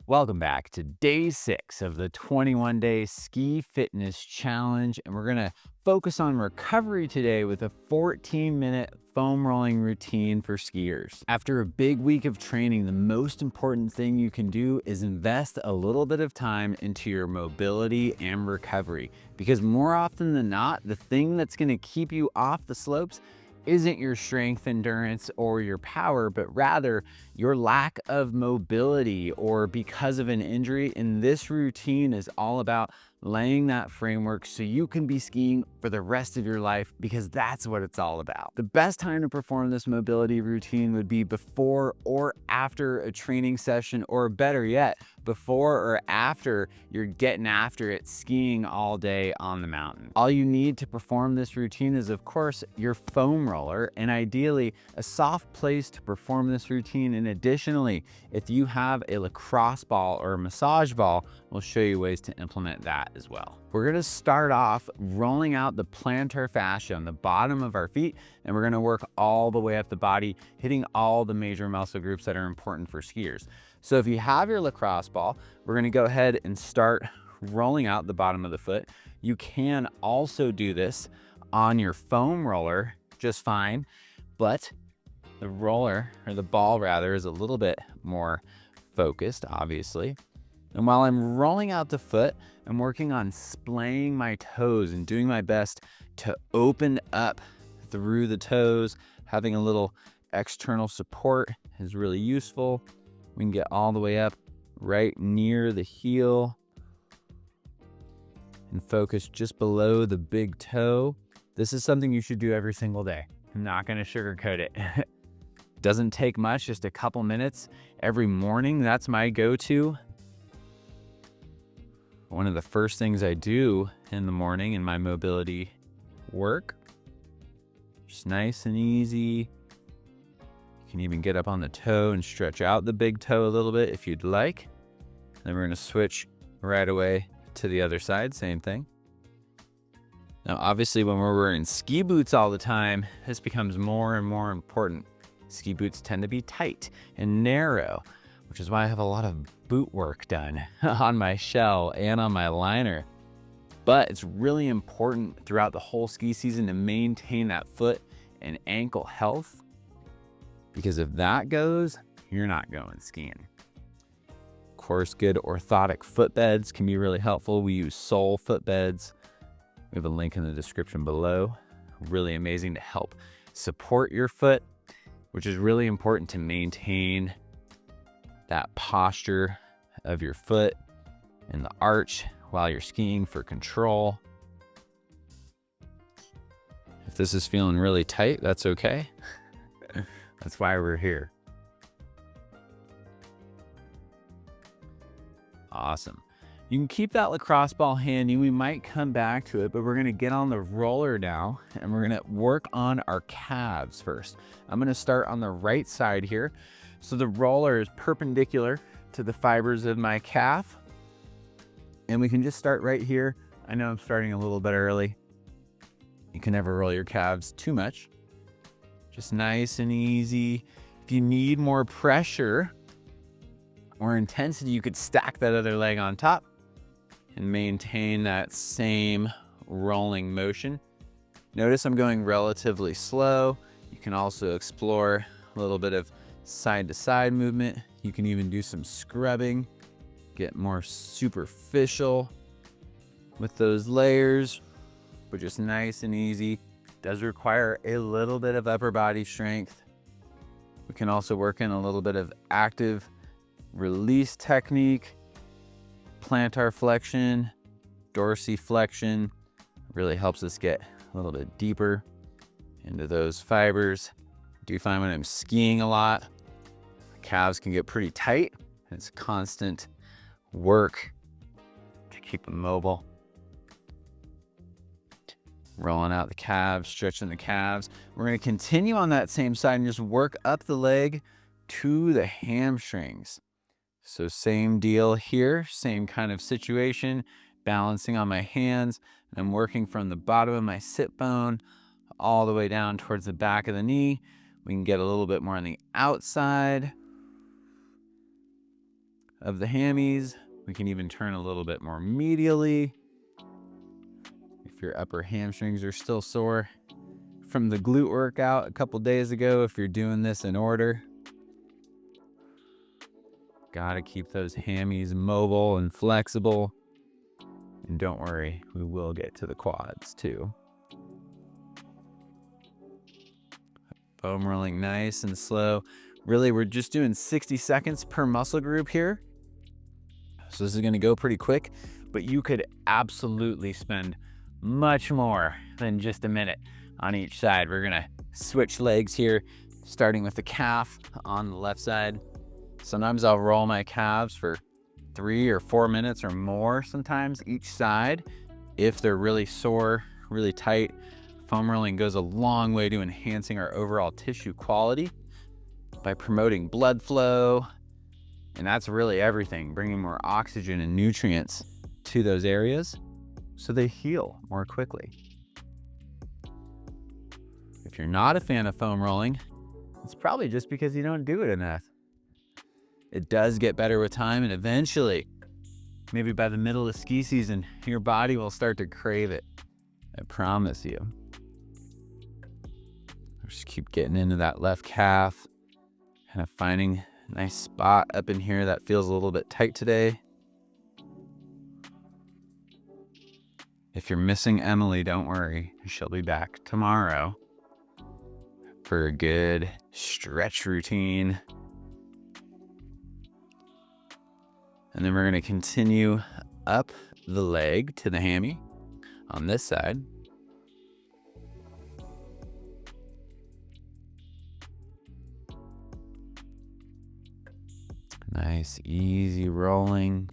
Welcome back to day 6 of the 21-day ski fitness challenge. And we're going to focus on recovery today with a 14-minute foam rolling routine for skiers. After a big week of training, the most important thing you can do is invest a little bit of time into your mobility and recovery. Because more often than not, the thing that's going to keep you off the slopes isn't your strength, endurance, or your power, but rather your lack of mobility or because of an injury. And this routine is all about laying that framework so you can be skiing for the rest of your life, because that's what it's all about. The best time to perform this mobility routine would be before or after a training session, or better yet, before or after you're getting after it skiing all day on the mountain. All you need to perform this routine is, of course, your foam roller, and ideally a soft place to perform this routine. And additionally, if you have a lacrosse ball or a massage ball, we'll show you ways to implement that as well. We're gonna start off rolling out the plantar fascia on the bottom of our feet, and we're gonna work all the way up the body, hitting all the major muscle groups that are important for skiers. So if you have your lacrosse ball, we're gonna go ahead and start rolling out the bottom of the foot. You can also do this on your foam roller just fine, but the roller, or the ball rather, is a little bit more focused, obviously. And while I'm rolling out the foot, I'm working on splaying my toes and doing my best to open up through the toes. Having a little external support is really useful. We can get all the way up right near the heel and focus just below the big toe. This is something you should do every single day. I'm not going to sugarcoat it. Doesn't take much, just a couple minutes every morning. That's my go-to. One of the first things I do in the morning in my mobility work. Just nice and easy. You can even get up on the toe and stretch out the big toe a little bit if you'd like. Then we're going to switch right away to the other side, same thing. Now, obviously, when we're wearing ski boots all the time, this becomes more and more important. Ski boots tend to be tight and narrow, which is why I have a lot of boot work done on my shell and on my liner. But it's really important throughout the whole ski season to maintain that foot and ankle health, because if that goes, you're not going skiing. Of course, good orthotic footbeds can be really helpful. We use sole footbeds. We have a link in the description below. Really amazing to help support your foot, which is really important to maintain that posture of your foot and the arch while you're skiing for control. If this is feeling really tight, that's okay. That's why we're here. Awesome. You can keep that lacrosse ball handy. We might come back to it, but we're gonna get on the roller now, and we're gonna work on our calves first. I'm gonna start on the right side here. So the roller is perpendicular to the fibers of my calf. And we can just start right here. I know I'm starting a little bit early. You can never roll your calves too much. Just nice and easy. If you need more pressure or intensity, you could stack that other leg on top and maintain that same rolling motion. Notice I'm going relatively slow. You can also explore a little bit of side to side movement. You can even do some scrubbing, get more superficial with those layers, but just nice and easy. Does require a little bit of upper body strength. We can also work in a little bit of active release technique, plantar flexion, dorsiflexion. Really helps us get a little bit deeper into those fibers. I do find when I'm skiing a lot, the calves can get pretty tight. It's constant work to keep them mobile. Rolling out the calves, stretching the calves. We're going to continue on that same side and just work up the leg to the hamstrings. So same deal here, same kind of situation, balancing on my hands. I'm working from the bottom of my sit bone all the way down towards the back of the knee. We can get a little bit more on the outside of the hammies. We can even turn a little bit more medially if your upper hamstrings are still sore from the glute workout a couple days ago. If you're doing this in order, gotta keep those hammies mobile and flexible. And don't worry, we will get to the quads too. Foam rolling nice and slow. Really, we're just doing 60 seconds per muscle group here. So this is gonna go pretty quick, but you could absolutely spend much more than just a minute on each side. We're gonna switch legs here, starting with the calf on the left side. Sometimes I'll roll my calves for 3 or 4 minutes or more sometimes each side. If they're really sore, really tight, foam rolling goes a long way to enhancing our overall tissue quality by promoting blood flow. And that's really everything, bringing more oxygen and nutrients to those areas so they heal more quickly. If you're not a fan of foam rolling, it's probably just because you don't do it enough. It does get better with time, and eventually, maybe by the middle of ski season, your body will start to crave it. I promise you. Just keep getting into that left calf, kind of finding a nice spot up in here that feels a little bit tight today. If you're missing Emily, don't worry. She'll be back tomorrow for a good stretch routine. And then we're going to continue up the leg to the hammy on this side. Nice, easy rolling.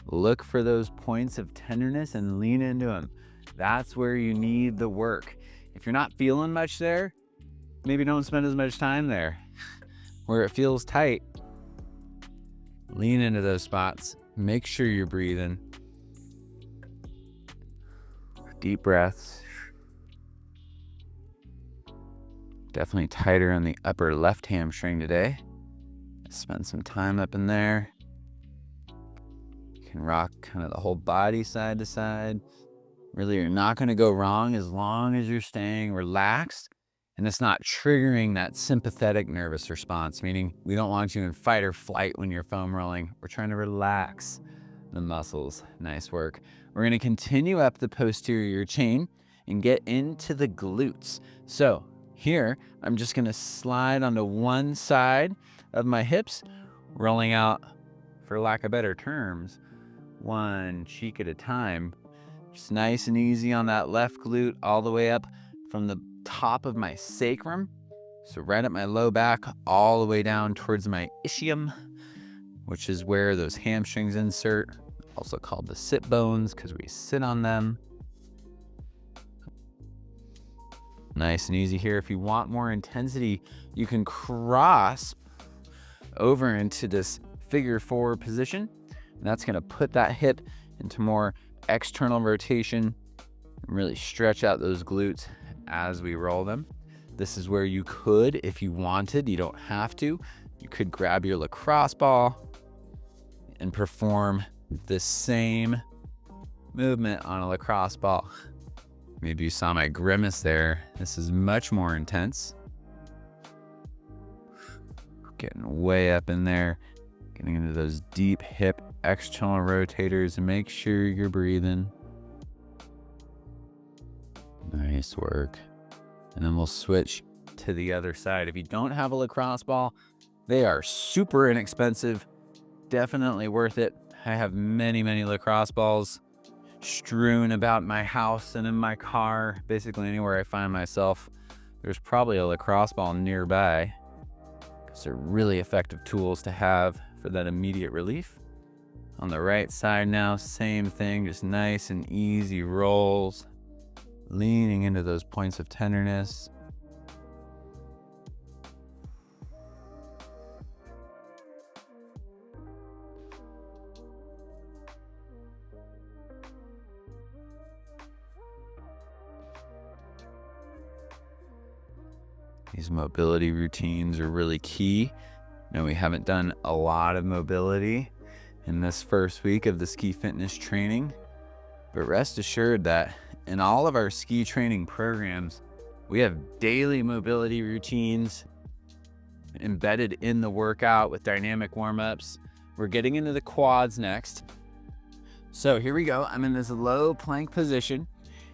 Look for those points of tenderness and lean into them. That's where you need the work. If you're not feeling much there, maybe don't spend as much time there. Where it feels tight, lean into those spots. Make sure you're breathing. Deep breaths. Definitely tighter on the upper left hamstring today. Spend some time up in there. You can rock kind of the whole body side to side. Really, you're not going to go wrong as long as you're staying relaxed and it's not triggering that sympathetic nervous response, meaning we don't want you in fight or flight when you're foam rolling. We're trying to relax the muscles. Nice work. We're going to continue up the posterior chain and get into the glutes. So here, I'm just going to slide onto one side of my hips, rolling out, for lack of better terms, one cheek at a time. Just nice and easy on that left glute, all the way up from the top of my sacrum. So right at my low back, all the way down towards my ischium, which is where those hamstrings insert, also called the sit bones because we sit on them. Nice and easy here. If you want more intensity, you can cross over into this figure 4 position. And that's going to put that hip into more external rotation and really stretch out those glutes as we roll them. This is where you could, if you wanted, you don't have to, you could grab your lacrosse ball and perform the same movement on a lacrosse ball. Maybe you saw my grimace there. This is much more intense. Getting way up in there, getting into those deep hip external rotators, and make sure you're breathing. Nice work. And then we'll switch to the other side. If you don't have a lacrosse ball, they are super inexpensive. Definitely worth it. I have many, many lacrosse balls strewn about my house and in my car. Basically anywhere I find myself, there's probably a lacrosse ball nearby, because they're really effective tools to have for that immediate relief. On the right side now, same thing, just nice and easy rolls, leaning into those points of tenderness. These mobility routines are really key Now, we haven't done a lot of mobility in this first week of the ski fitness training, but rest assured that in all of our ski training programs, we have daily mobility routines embedded in the workout with dynamic warm-ups. We're getting into the quads next. So here we go. I'm in this low plank position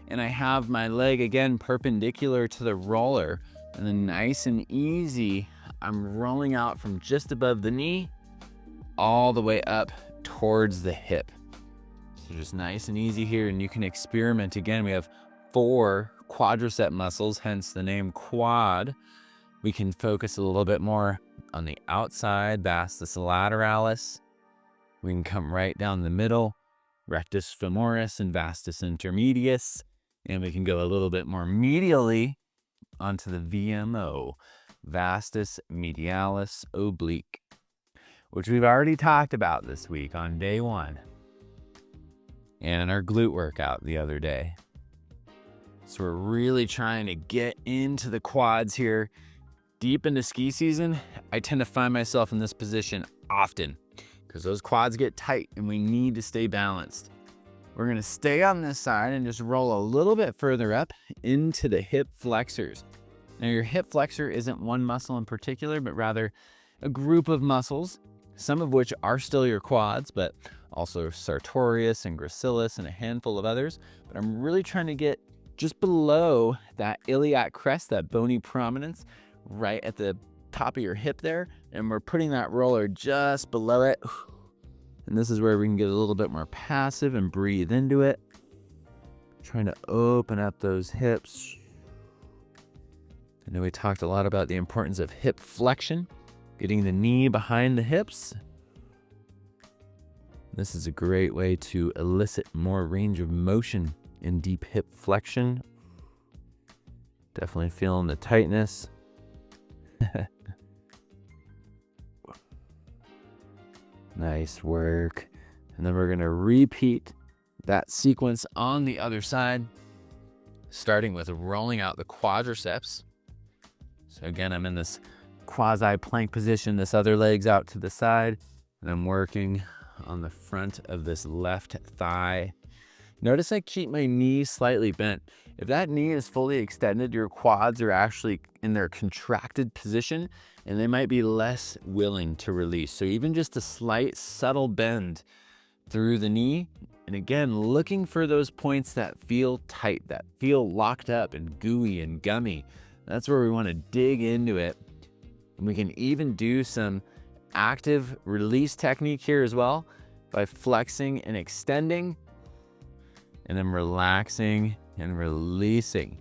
and I have my leg again perpendicular to the roller, and then nice and easy, I'm rolling out from just above the knee all the way up towards the hip. So just nice and easy here, and you can experiment. Again, we have 4 quadricep muscles, hence the name quad. We can focus a little bit more on the outside, vastus lateralis. We can come right down the middle, rectus femoris and vastus intermedius. And we can go a little bit more medially onto the VMO, vastus medialis oblique, which we've already talked about this week on day 1 and in our glute workout the other day. So we're really trying to get into the quads here. Deep into ski season, I tend to find myself in this position often because those quads get tight and we need to stay balanced. We're gonna stay on this side and just roll a little bit further up into the hip flexors. Now, your hip flexor isn't one muscle in particular, but rather a group of muscles, some of which are still your quads, but also sartorius and gracilis and a handful of others. But I'm really trying to get just below that iliac crest, that bony prominence, right at the top of your hip there. And we're putting that roller just below it. And this is where we can get a little bit more passive and breathe into it. Trying to open up those hips. I know we talked a lot about the importance of hip flexion, getting the knee behind the hips. This is a great way to elicit more range of motion in deep hip flexion. Definitely feeling the tightness. Nice work. And then we're going to repeat that sequence on the other side, starting with rolling out the quadriceps. So again, I'm in this quasi plank position. This other leg's out to the side, and I'm working on the front of this left thigh. Notice I keep my knee slightly bent. If that knee is fully extended, your quads are actually in their contracted position and they might be less willing to release. So even just a slight subtle bend through the knee. And again, looking for those points that feel tight, that feel locked up and gooey and gummy. That's where we want to dig into it. And we can even do some active release technique here as well by flexing and extending, and then relaxing and releasing.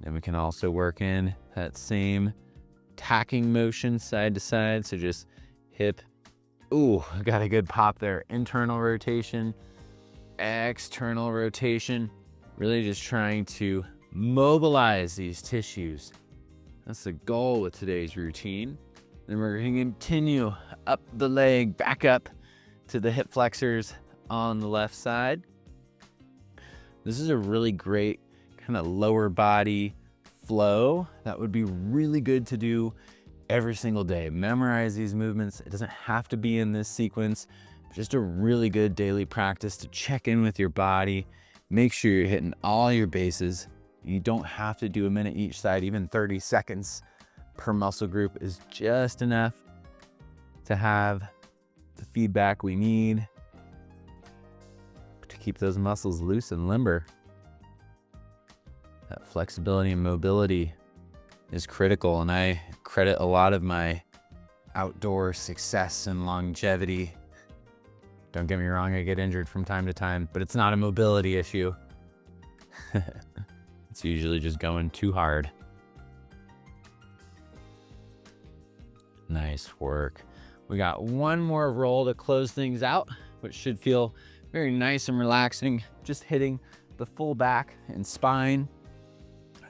And we can also work in that same tacking motion side to side. So just hip, ooh, got a good pop there. Internal rotation, external rotation, really just trying to mobilize these tissues. That's the goal with today's routine. Then we're going to continue up the leg, back up to the hip flexors on the left side. This is a really great kind of lower body flow that would be really good to do every single day. Memorize these movements. It doesn't have to be in this sequence. Just a really good daily practice to check in with your body. Make sure you're hitting all your bases. You don't have to do a minute each side. Even 30 seconds per muscle group is just enough to have the feedback we need to keep those muscles loose and limber. That flexibility and mobility is critical, and I credit a lot of my outdoor success and longevity. Don't get me wrong, I get injured from time to time, but it's not a mobility issue. It's usually just going too hard. Nice work. We got one more roll to close things out, which should feel very nice and relaxing. Just hitting the full back and spine.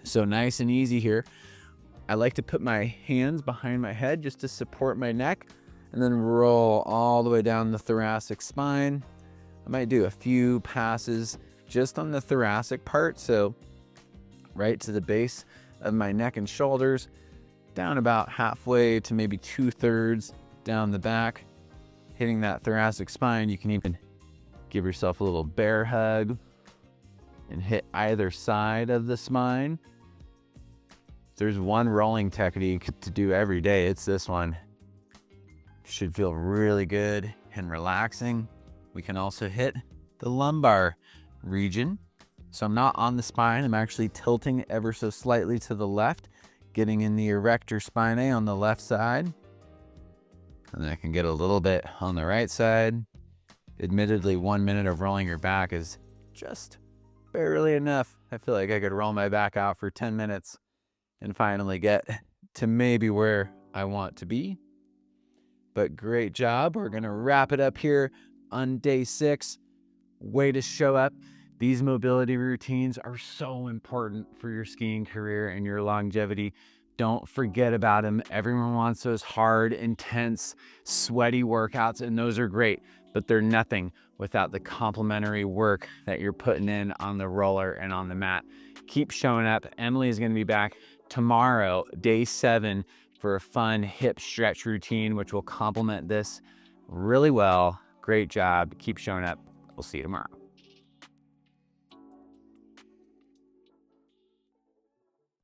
So nice and easy here. I like to put my hands behind my head just to support my neck, and then roll all the way down the thoracic spine. I might do a few passes just on the thoracic part, so right to the base of my neck and shoulders, down about halfway to maybe 2/3 down the back, hitting that thoracic spine. You can even give yourself a little bear hug and hit either side of the spine. If there's one rolling technique to do every day, it's this one. Should feel really good and relaxing. We can also hit the lumbar region. So I'm not on the spine, I'm actually tilting ever so slightly to the left, getting in the erector spinae on the left side. And then I can get a little bit on the right side. Admittedly, 1 minute of rolling your back is just barely enough. I feel like I could roll my back out for 10 minutes and finally get to maybe where I want to be. But great job. We're gonna wrap it up here on day 6. Way to show up. These mobility routines are so important for your skiing career and your longevity. Don't forget about them. Everyone wants those hard, intense, sweaty workouts, and those are great, but they're nothing without the complementary work that you're putting in on the roller and on the mat. Keep showing up. Emily is going to be back tomorrow, day 7, for a fun hip stretch routine, which will complement this really well. Great job. Keep showing up. We'll see you tomorrow.